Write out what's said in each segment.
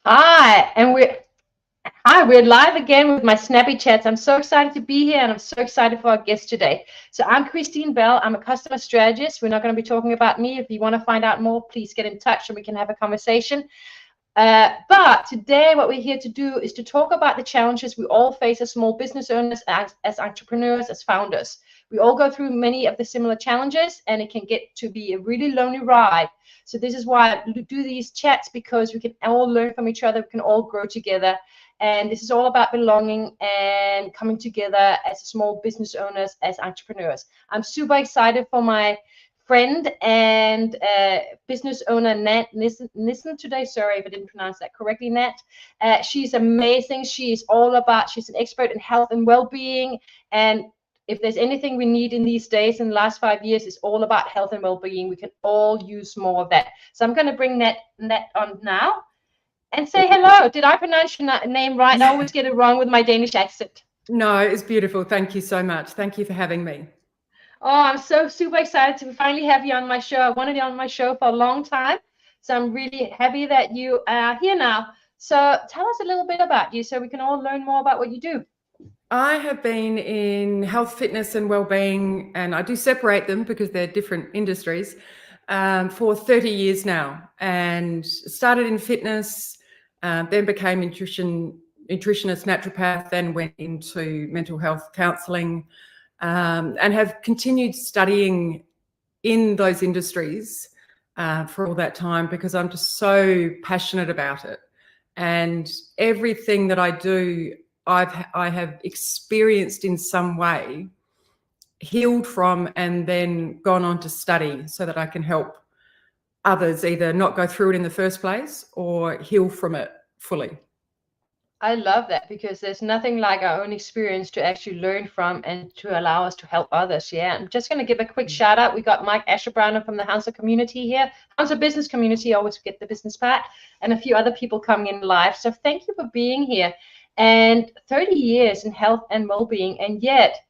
Hi, and we're live again with my Snappy Chats. I'm so excited to be here, and I'm so excited for our guest today. So I'm Christine Bell. I'm a customer strategist. We're not going to be talking about me. If you want to find out more, please get in touch and we can have a conversation. But today what we're here to do is to talk about the challenges we all face as small business owners, as entrepreneurs, as founders. We all go through many of the similar challenges, and it can get to be a really lonely ride. So this is why I do these chats, because we can all learn from each other. We can all grow together. And this is all about belonging and coming together as small business owners, as entrepreneurs. I'm super excited for my friend and business owner Nant Nissen today. Sorry if I didn't pronounce that correctly, Nat. She's amazing. She's an expert in health and well-being. And if there's anything we need in these days, in the last 5 years, it's all about health and well-being. We can all use more of that. So I'm going to bring Nat on now and say hello. Did I pronounce your name right? I always get it wrong with my Danish accent. No, it's beautiful. Thank you so much. Thank you for having me. Oh, I'm so super excited to finally have you on my show. I wanted you on my show for a long time. So I'm really happy that you are here now. So tell us a little bit about you so we can all learn more about what you do. I have been in health, fitness and wellbeing, and I do separate them because they're different industries, for 30 years now, and started in fitness, then became nutritionist, naturopath, then went into mental health counselling, and have continued studying in those industries for all that time, because I'm just so passionate about it. And everything that I do, I have experienced in some way, healed from, and then gone on to study so that I can help others either not go through it in the first place or heal from it fully. I love that, because there's nothing like our own experience to actually learn from and to allow us to help others. Yeah, I'm just going to give a quick shout out. We got Mike Asherbrowner from the Hansa community here, Hansa business community. I always forget the business part, and a few other people coming in live. So thank you for being here. And 30 years in health and well-being, and yet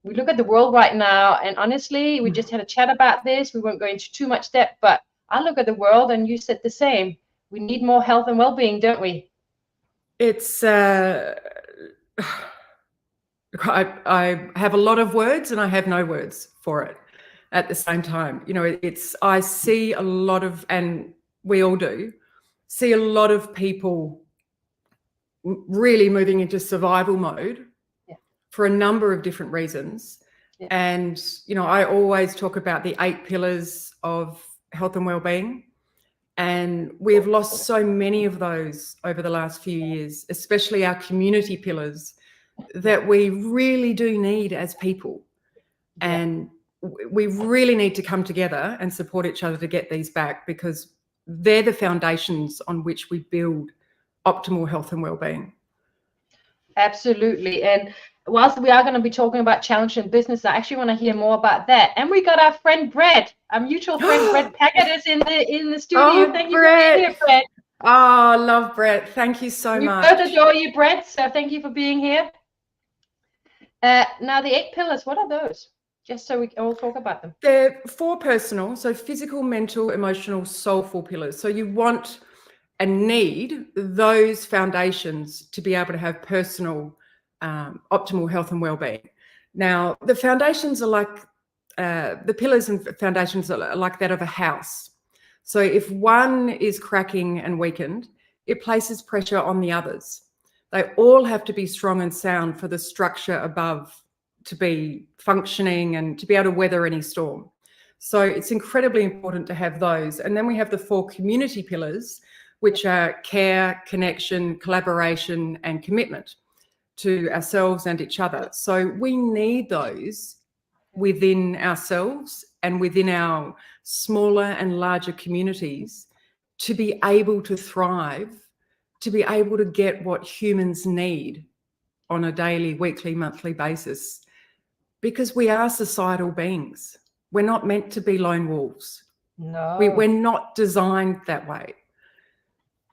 we look at the world right now, and honestly, we just had a chat about this. We won't go into too much depth, but I look at the world, and you said the same. We need more health and well-being, don't we? It's I have a lot of words and I have no words for it at the same time. You know, I see a lot of, and we all do, see a lot of people really moving into survival mode for a number of different reasons. Yeah. And, you know, I always talk about the 8 pillars of health and well-being. And we have lost so many of those over the last few years, especially our community pillars that we really do need as people. Yeah. And we really need to come together and support each other to get these back, because they're the foundations on which we build optimal health and well-being. Absolutely. And whilst we are going to be talking about challenge in business, I actually want to hear more about that. And we got our friend Brett, our mutual friend Brett Packard, is in the studio. Oh, thank you for being here, Brett. Oh, I love Brett. Thank you so much. We both adore you, Brett. So thank you for being here. Now, the 8 pillars, what are those? Just so we can all talk about them. They're 4 personal, so physical, mental, emotional, soulful pillars. So you want and need those foundations to be able to have personal, optimal health and well-being. Now, the foundations are like, the pillars and foundations are like that of a house. So if one is cracking and weakened, it places pressure on the others. They all have to be strong and sound for the structure above to be functioning and to be able to weather any storm. So it's incredibly important to have those. And then we have the 4 community pillars, which are care, connection, collaboration, and commitment to ourselves and each other. So we need those within ourselves and within our smaller and larger communities to be able to thrive, to be able to get what humans need on a daily, weekly, monthly basis, because we are societal beings. We're not meant to be lone wolves. No. We're not designed that way.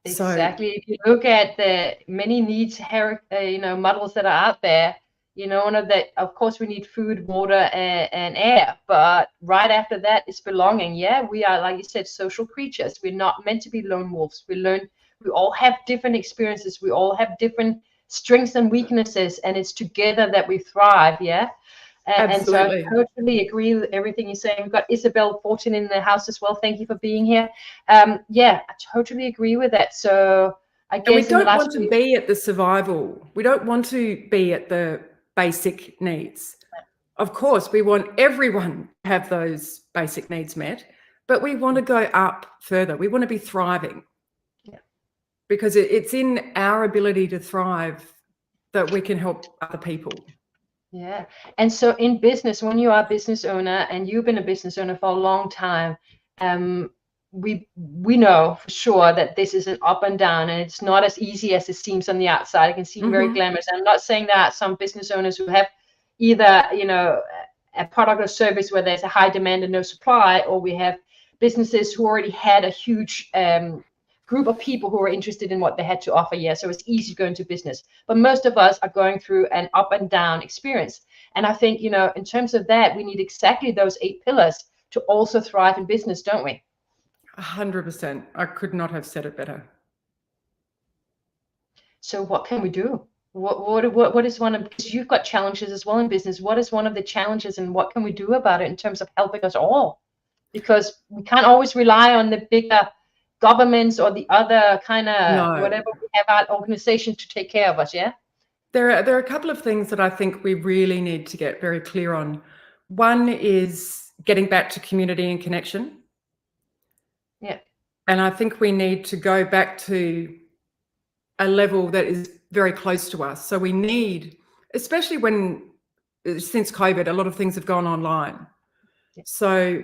Exactly. So, if you look at the many needs, models that are out there, You know, that of course we need food, water, and air, but right after that is belonging. Yeah, we are, like you said, social creatures. We're not meant to be lone wolves. We all have different experiences. We all have different strengths and weaknesses, and it's together that we thrive. Yeah. And so I totally agree with everything you're saying. We've got Isabel Fortin in the house as well. Thank you for being here. Yeah, I totally agree with that. So I guess we don't want to be at the survival. We don't want to be at the basic needs. Of course, we want everyone to have those basic needs met, but we want to go up further. We want to be thriving. Yeah. Because it's in our ability to thrive that we can help other people. Yeah. And so in business, when you are a business owner and you've been a business owner for a long time, we know for sure that this is an up and down, and it's not as easy as it seems on the outside. It can seem very glamorous. I'm not saying that some business owners who have either, you know, a product or service where there's a high demand and no supply, or we have businesses who already had a huge group of people who were interested in what they had to offer. Yeah, so it's easy to go into business, but most of us are going through an up and down experience. And I think, you know, in terms of that, we need exactly those 8 pillars to also thrive in business, don't we? 100%. I could not have said it better. So what can we do? What is one of, because you've got challenges as well in business, what is one of the challenges, and what can we do about it in terms of helping us all? Because we can't always rely on the bigger governments or the other kind of whatever we have our organizations to take care of us. Yeah. There are a couple of things that I think we really need to get very clear on. One is getting back to community and connection. Yeah. And I think we need to go back to a level that is very close to us. So we need, especially since COVID, a lot of things have gone online. Yeah. So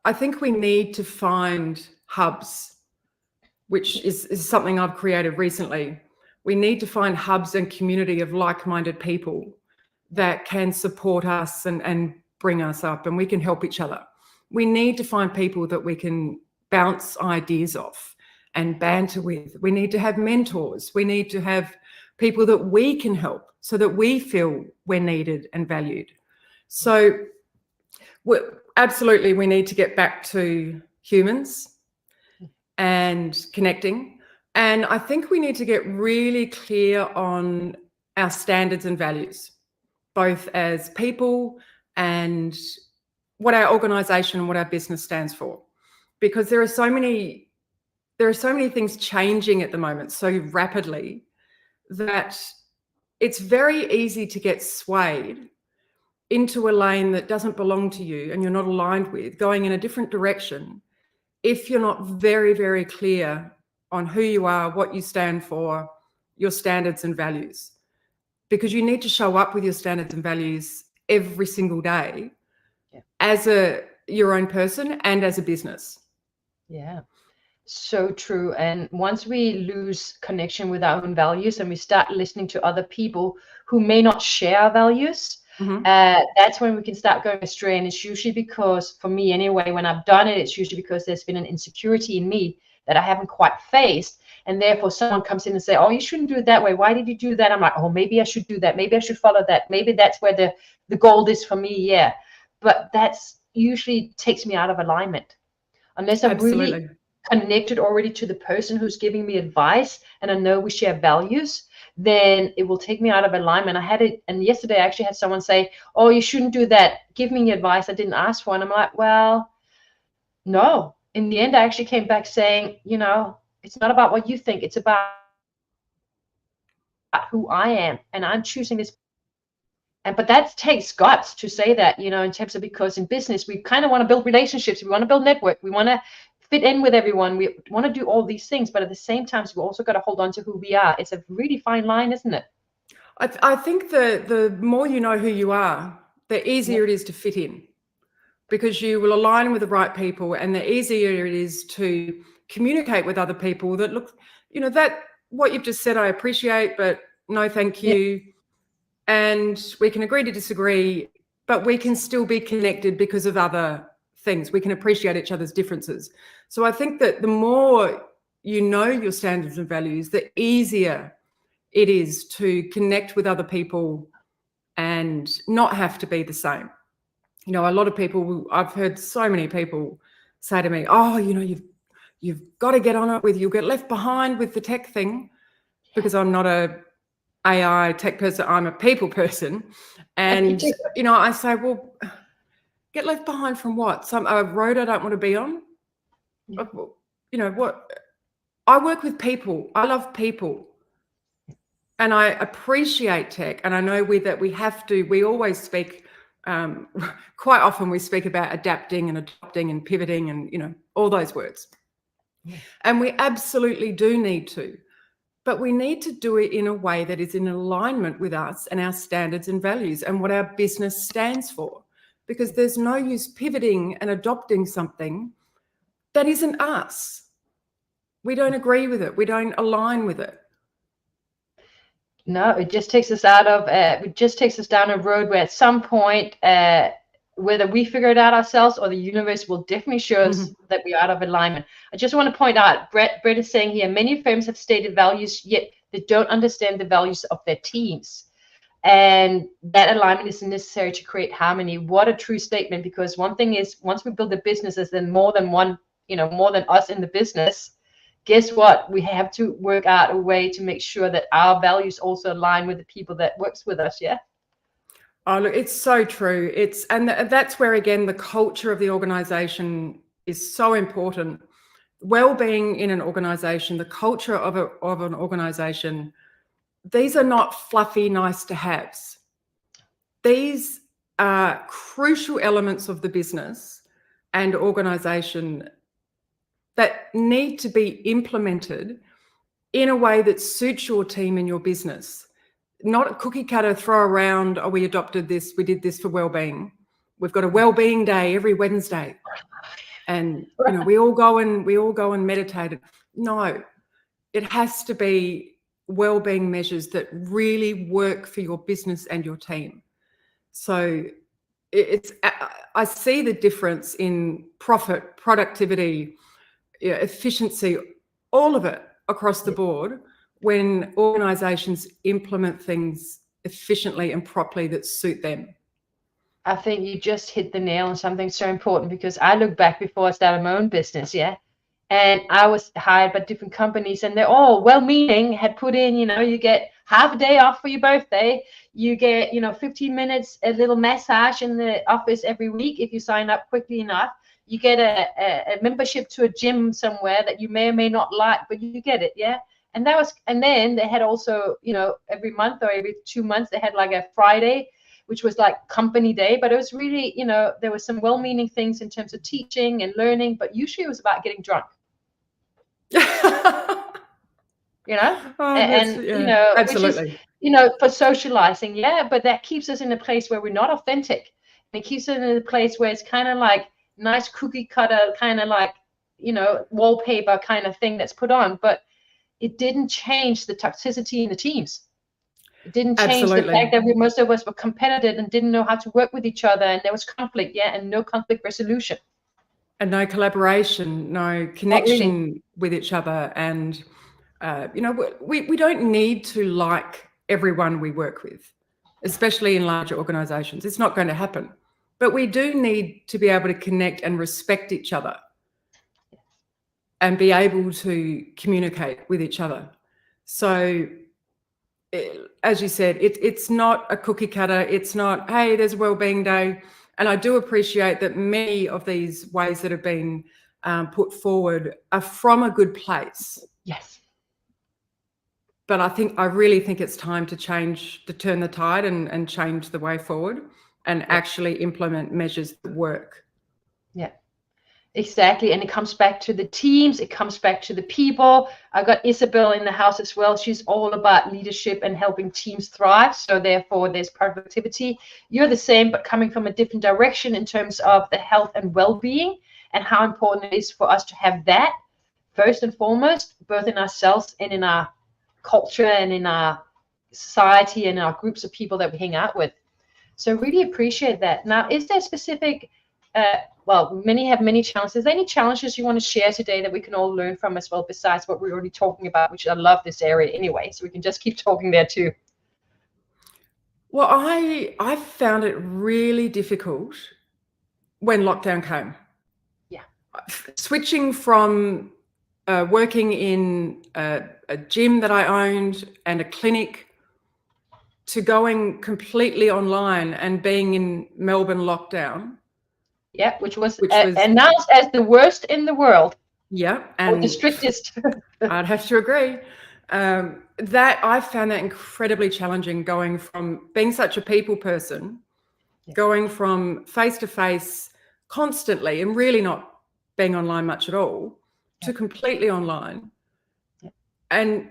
I think we need to find hubs, which is something I've created recently. We need to find hubs and community of like-minded people that can support us and bring us up, and we can help each other. We need to find people that we can bounce ideas off and banter with. We need to have mentors. We need to have people that we can help so that we feel we're needed and valued. So absolutely, we need to get back to humans and connecting. And I think we need to get really clear on our standards and values, both as people and what our organization and what our business stands for. Because there are so many things changing at the moment so rapidly that it's very easy to get swayed into a lane that doesn't belong to you and you're not aligned with, going in a different direction, if you're not very, very clear on who you are, what you stand for, your standards and values. Because you need to show up with your standards and values every single day as your own person and as a business. Yeah, so true. And once we lose connection with our own values and we start listening to other people who may not share our values, that's when we can start going astray. And it's usually because, for me anyway, when I've done it, it's usually because there's been an insecurity in me that I haven't quite faced. And therefore someone comes in and say, oh, you shouldn't do it that way. Why did you do that? I'm like, oh, maybe I should do that. Maybe I should follow that. Maybe that's where the gold is for me. Yeah. But that's usually takes me out of alignment. Unless I'm really connected already to the person who's giving me advice and I know we share values, then it will take me out of alignment. I had it, and yesterday I actually had someone say, oh, you shouldn't do that. Give me advice I didn't ask for. And I'm like, well, no. In the end, I actually came back saying, you know, it's not about what you think. It's about who I am, and I'm choosing this. But that takes guts to say that, you know, in terms of, because in business, we kind of want to build relationships. We want to build network. We want to fit in with everyone. We want to do all these things. But at the same time, we also got to hold on to who we are. It's a really fine line, isn't it? I think the more you know who you are, the easier it is to fit in, because you will align with the right people, and the easier it is to communicate with other people that look, you know, that what you've just said, I appreciate, but no, thank you. And we can agree to disagree, but we can still be connected because of other things. We can appreciate each other's differences. So I think that the more you know your standards and values, the easier it is to connect with other people and not have to be the same. You know, a lot of people, I've heard so many people say to me, oh, you know, you've got to get on it with, you'll get left behind with the tech thing, because I'm not a AI tech person, I'm a people person. And, you know, I say, well, get left behind from what? A road I don't want to be on? Yeah. You know, what? I work with people. I love people. And I appreciate tech. And I know we always speak, quite often we speak about adapting and adopting and pivoting and, you know, all those words. Yeah. And we absolutely do need to. But we need to do it in a way that is in alignment with us and our standards and values and what our business stands for. Because there's no use pivoting and adopting something that isn't us. We don't agree with it. We don't align with it. No, it just takes us out of, it just takes us down a road where at some point, whether we figure it out ourselves or the universe will definitely show us that we're out of alignment. I just want to point out, Brett is saying here, many firms have stated values, yet they don't understand the values of their teams. And that alignment is necessary to create harmony. What a true statement, because one thing is, once we build a business, there's then more than one, you know, more than us in the business. Guess what? We have to work out a way to make sure that our values also align with the people that works with us, yeah? Oh, look, it's so true. And that's where, again, the culture of the organization is so important. Well-being in an organization, the culture of an organization, these are not fluffy, nice to haves. These are crucial elements of the business and organization that need to be implemented in a way that suits your team and your business. Not a cookie cutter throw around, oh, we adopted this, we did this for well-being. We've got a well-being day every Wednesday. And you know, we all go and meditate. No, it has to be well-being measures that really work for your business and your team. So I see the difference in profit, productivity, efficiency, all of it across the board when organizations implement things efficiently and properly that suit them. I think you just hit the nail on something so important, because I look back before I started my own business, yeah, and I was hired by different companies, and they're all well-meaning, had put in, you know, you get half a day off for your birthday, you get, you know, 15 minutes, a little massage in the office every week if you sign up quickly enough. You get a membership to a gym somewhere that you may or may not like, but you get it, yeah. And then they had also, you know, every month or every 2 months they had like a Friday, which was like company day, but it was really, you know, there was some well-meaning things in terms of teaching and learning, but usually it was about getting drunk. You know, and yeah, you know, absolutely. which is, you know, for socializing, yeah, but that keeps us in a place where we're not authentic. And it keeps us in a place where it's kind of like nice cookie cutter, kind of like, you know, wallpaper kind of thing that's put on, but it didn't change the toxicity in the teams. It didn't change the fact that most of us were competitive and didn't know how to work with each other, and there was conflict, yeah, and no conflict resolution. And no collaboration, no connection with each other. And, you know, we don't need to like everyone we work with, especially in larger organizations. It's not going to happen. But we do need to be able to connect and respect each other and be able to communicate with each other. So, as you said, it's not a cookie cutter. It's not, hey, there's a wellbeing day. And I do appreciate that many of these ways that have been put forward are from a good place. Yes. But I really think it's time to turn the tide and change the way forward and actually implement measures that work. Yeah. Exactly. And it comes back to the teams. It comes back to the people. I got Isabel in the house as well. She's all about leadership and helping teams thrive. So therefore, there's productivity. You're the same, but coming from a different direction in terms of the health and well-being, and how important it is for us to have that first and foremost, both in ourselves and in our culture and in our society and our groups of people that we hang out with. So really appreciate that. Now, is there specific well, many have many challenges. Is there any challenges you want to share today that we can all learn from as well, besides what we're already talking about, which I love this area anyway, so we can just keep talking there too? Well, I found it really difficult when lockdown came. Yeah. Switching from working in a gym that I owned and a clinic to going completely online and being in Melbourne lockdown. Yeah, which was was announced as the worst in the world. Yeah, Or the and strictest. I'd have to agree. That I found that incredibly challenging, going from being such a people person, going from face to face constantly and really not being online much at all, to completely online. And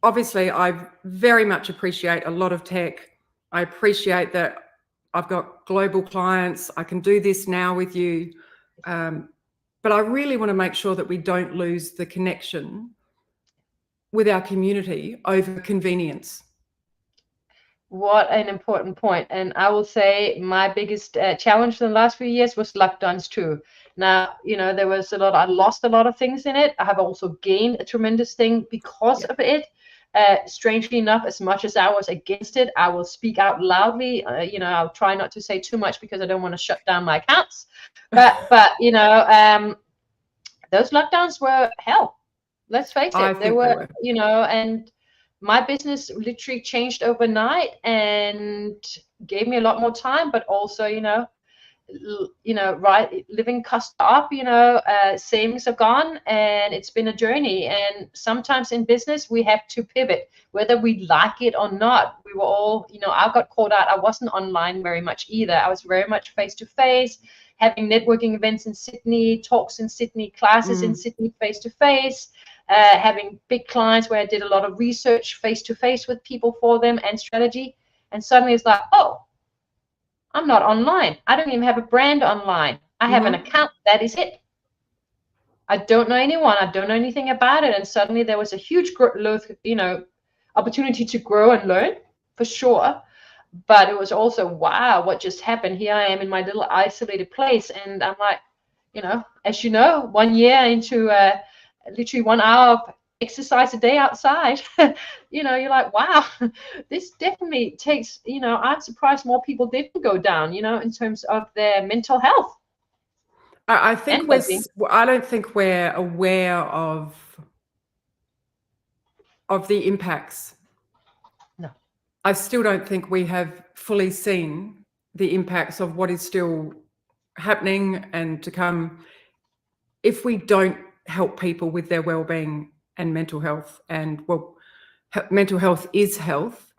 obviously, I very much appreciate a lot of tech. I appreciate that I've got global clients. I can do this now with you. But I really want to make sure that we don't lose the connection with our community over convenience. What an important point. And I will say my biggest challenge in the last few years was lockdowns too. Now, there was I lost a lot of things in it. I have also gained a tremendous thing because of it. Strangely enough, as much as I was against it, I will speak out loudly. I'll try not to say too much because I don't want to shut down my accounts. But those lockdowns were hell. Let's face it. They were, and my business literally changed overnight and gave me a lot more time, but also, living cost up, savings are gone, and it's been a journey. And sometimes in business, we have to pivot, whether we like it or not. We were all, I got caught out. I wasn't online very much either. I was very much face to face, having networking events in Sydney, talks in Sydney, classes in Sydney, face to face. Having big clients where I did a lot of research face-to-face with people for them and strategy. And suddenly it's like, oh, I'm not online. I don't even have a brand online. I have an account. That is it. I don't know anyone. I don't know anything about it. And suddenly there was a huge opportunity to grow and learn, for sure. But it was also, wow, what just happened? Here I am in my little isolated place. And I'm like, as you know, 1 year into literally 1 hour of exercise a day outside, you're like, wow, this definitely takes, I'm surprised more people didn't go down, in terms of their mental health. I think I don't think we're aware of the impacts. No. I still don't think we have fully seen the impacts of what is still happening and to come if we don't help people with their well-being and mental health. And mental health is health,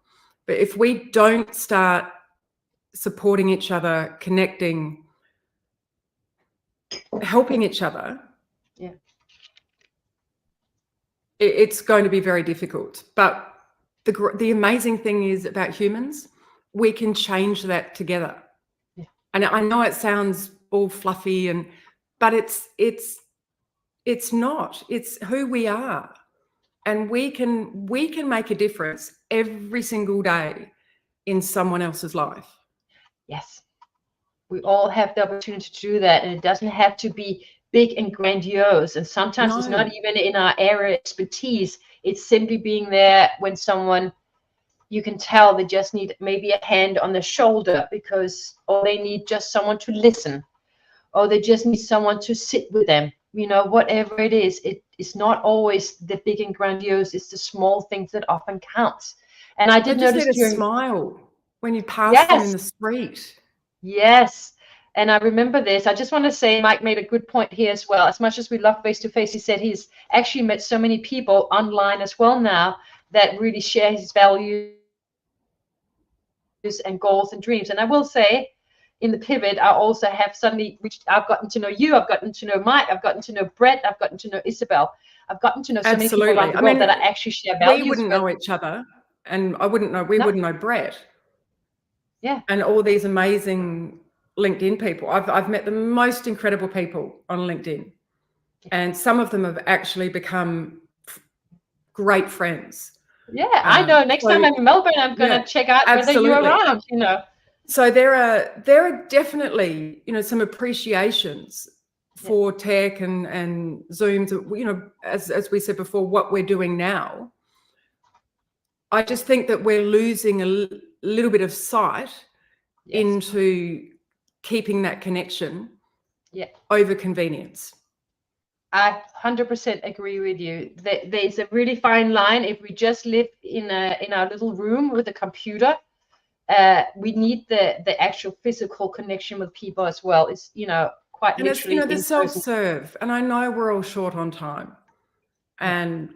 but if we don't start supporting each other, connecting, helping each other, it's going to be very difficult. But the amazing thing is about humans, we can change that together. And I know it sounds all fluffy, but it's not. It's who we are, and we can make a difference every single day in someone else's life. Yes, we all have the opportunity to do that, and it doesn't have to be big and grandiose. And sometimes it's not even in our area of expertise. It's simply being there when someone, you can tell they just need maybe a hand on the shoulder, or they need just someone to listen, or they just need someone to sit with them. Whatever it is, it's not always the big and grandiose. It's the small things that often counts. And I did notice a smile when you pass them in the street. Yes. And I remember this. I just want to say Mike made a good point here as well. As much as we love face-to-face, he said he's actually met so many people online as well now that really share his values and goals and dreams. And I will say, in the pivot, I also have suddenly I've gotten to know you, I've gotten to know Mike, I've gotten to know Brett, I've gotten to know Isabel. I've gotten to know so many people around the world that I actually share values with. We wouldn't know each other, and I wouldn't know, wouldn't know Brett. Yeah. And all these amazing LinkedIn people. I've met the most incredible people on LinkedIn, and some of them have actually become great friends. Yeah, I know. Next time I'm in Melbourne, I'm going to check out whether you're around, So there are definitely, some appreciations for tech and Zooms, as we said before, what we're doing now. I just think that we're losing a little bit of sight Yes. into keeping that connection over convenience. I 100% agree with you. There's a really fine line. If we just live in our little room with a computer, we need the actual physical connection with people as well. It's, quite and literally it's, the self-serve. And I know we're all short on time. And,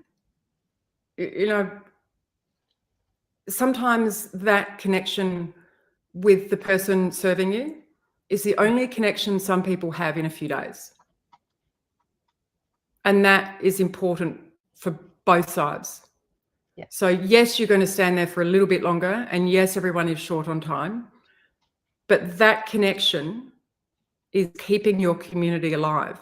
sometimes that connection with the person serving you is the only connection some people have in a few days. And that is important for both sides. Yeah. So yes, you're going to stand there for a little bit longer, and yes, everyone is short on time, but that connection is keeping your community alive.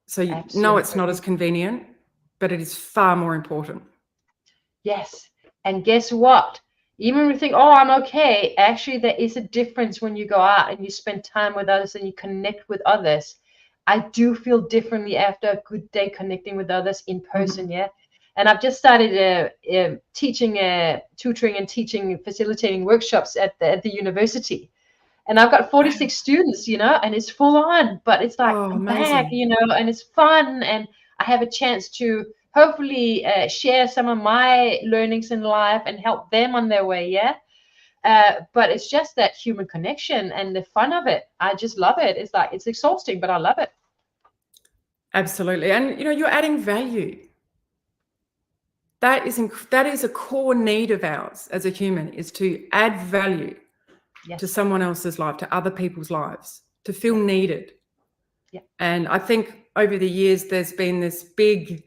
So no, it's not as convenient, but it is far more important. Yes. And guess what? Even when we think, oh, I'm okay, actually there is a difference when you go out and you spend time with others and you connect with others. I do feel differently after a good day connecting with others in person, yeah. And I've just started teaching, tutoring and teaching, facilitating workshops at the university. And I've got 46 students, and it's full on, but it's like, I'm back, and it's fun. And I have a chance to hopefully share some of my learnings in life and help them on their way, yeah. But it's just that human connection and the fun of it. I just love it. It's like, it's exhausting, but I love it. Absolutely. And, you're adding value. That is a core need of ours as a human, is to add value to someone else's life, to other people's lives, to feel needed. Yeah. And I think over the years, there's been this big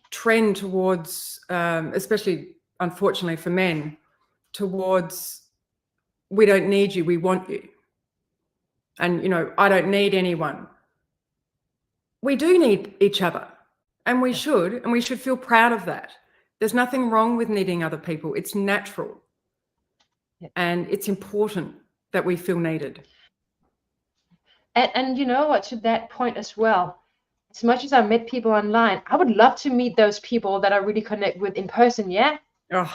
trend towards, especially unfortunately for men, towards, we don't need you, we want you. And, I don't need anyone. We do need each other, and we should feel proud of that. There's nothing wrong with needing other people. It's natural. And it's important that we feel needed. And you know what, to that point as well, as much as I met people online, I would love to meet those people that I really connect with in person, yeah? Oh.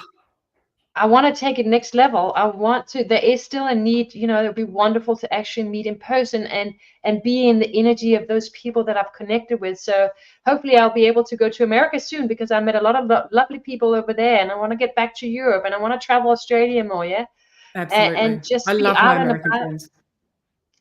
I want to take it next level. There is still a need, it would be wonderful to actually meet in person and be in the energy of those people that I've connected with. So hopefully I'll be able to go to America soon, because I met a lot of lovely people over there, and I want to get back to Europe, and I want to travel Australia more, yeah? Absolutely. And just I be love out my and American about. friends.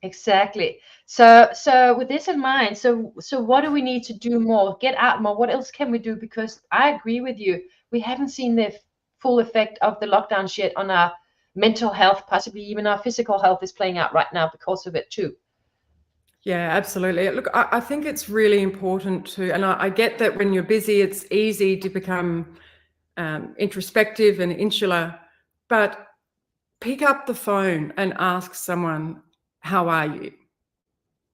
Exactly. So with this in mind, so what do we need to do more? Get out more. What else can we do? Because I agree with you. We haven't seen the full effect of the lockdown yet on our mental health, possibly even our physical health is playing out right now because of it too. Yeah, absolutely. Look, I think it's really important to, and I get that when you're busy, it's easy to become introspective and insular, but pick up the phone and ask someone, how are you?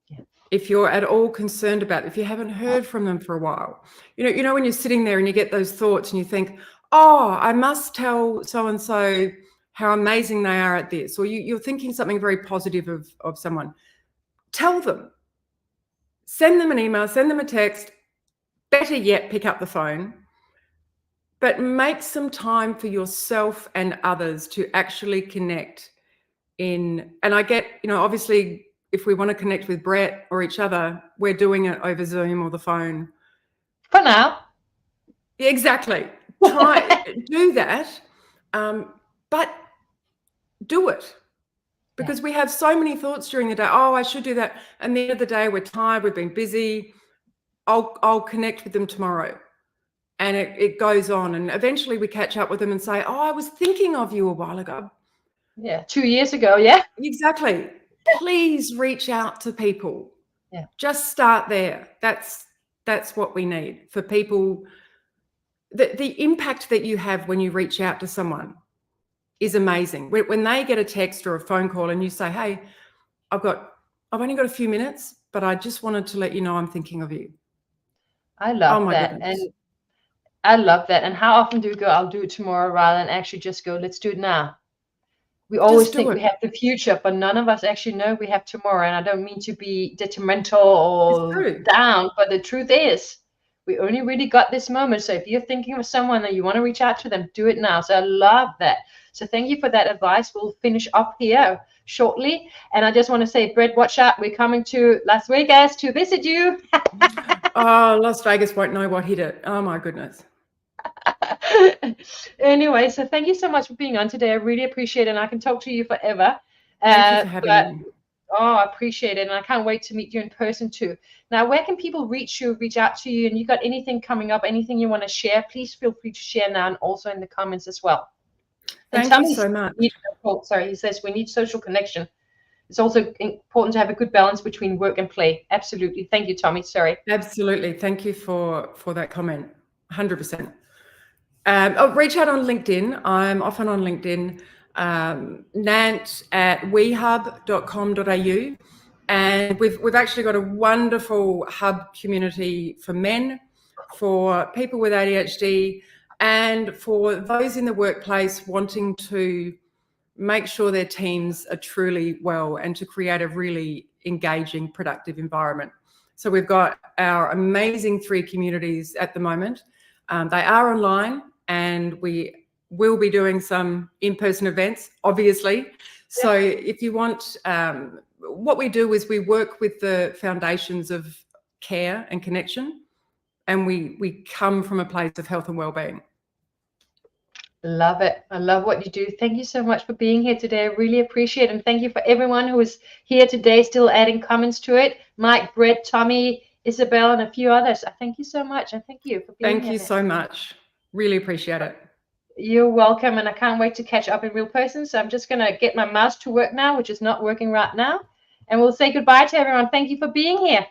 Yeah. If you're at all concerned about it, if you haven't heard from them for a while, when you're sitting there and you get those thoughts and you think, oh, I must tell so-and-so how amazing they are at this, or you're thinking something very positive of someone, tell them, send them an email, send them a text, better yet, pick up the phone, but make some time for yourself and others to actually connect and I get, obviously, if we want to connect with Brett or each other, we're doing it over Zoom or the phone. For now. Yeah, exactly. Do that, but do it. Because we have so many thoughts during the day. Oh, I should do that. And the end of the day, we're tired, we've been busy. I'll connect with them tomorrow. And it goes on. And eventually we catch up with them and say, oh, I was thinking of you a while ago. Yeah, 2 years ago, yeah. Exactly. Please reach out to people. Yeah. Just start there. That's what we need for people. The impact that you have when you reach out to someone is amazing. When they get a text or a phone call and you say, hey, I've only got a few minutes, but I just wanted to let you know I'm thinking of you. I love that. Goodness. And I love that. And how often do you go, I'll do it tomorrow, rather than actually just go, let's do it now? We always think we have the future, but none of us actually know we have tomorrow. And I don't mean to be detrimental or down, but the truth is We only really got this moment. So if you're thinking of someone that you want to reach out to them, do it now. So I love that. So thank you for that advice. We'll finish up here shortly. And I just want to say, Brett, watch out. We're coming to Las Vegas to visit you. Oh, Las Vegas won't know what hit it. Oh, my goodness. Anyway, so thank you so much for being on today. I really appreciate it. And I can talk to you forever. Thank you for having me. Oh, I appreciate it. And I can't wait to meet you in person too. Now, where can people reach out to you? And you got anything coming up, anything you want to share? Please feel free to share now and also in the comments as well. Thank you so much. He says we need social connection. It's also important to have a good balance between work and play. Absolutely. Thank you, Tommy. Sorry. Absolutely. Thank you for that comment. 100%. Reach out on LinkedIn. I'm often on LinkedIn. Nant at wehub.com.au, and we've actually got a wonderful hub community for men, for people with ADHD, and for those in the workplace wanting to make sure their teams are truly well and to create a really engaging, productive environment. So we've got our amazing 3 communities at the moment. They are online, and we will be doing some in-person events, obviously. So if you want, what we do is we work with the foundations of care and connection, and we come from a place of health and wellbeing. Love it. I love what you do. Thank you so much for being here today. I really appreciate it. And thank you for everyone who is here today, still adding comments to it. Mike, Brett, Tommy, Isabel, and a few others. I thank you so much. And thank you for being here. Thank you so much. Really appreciate it. You're welcome, and I can't wait to catch up in real person. So I'm just going to get my mouse to work now, which is not working right now. And we'll say goodbye to everyone. Thank you for being here.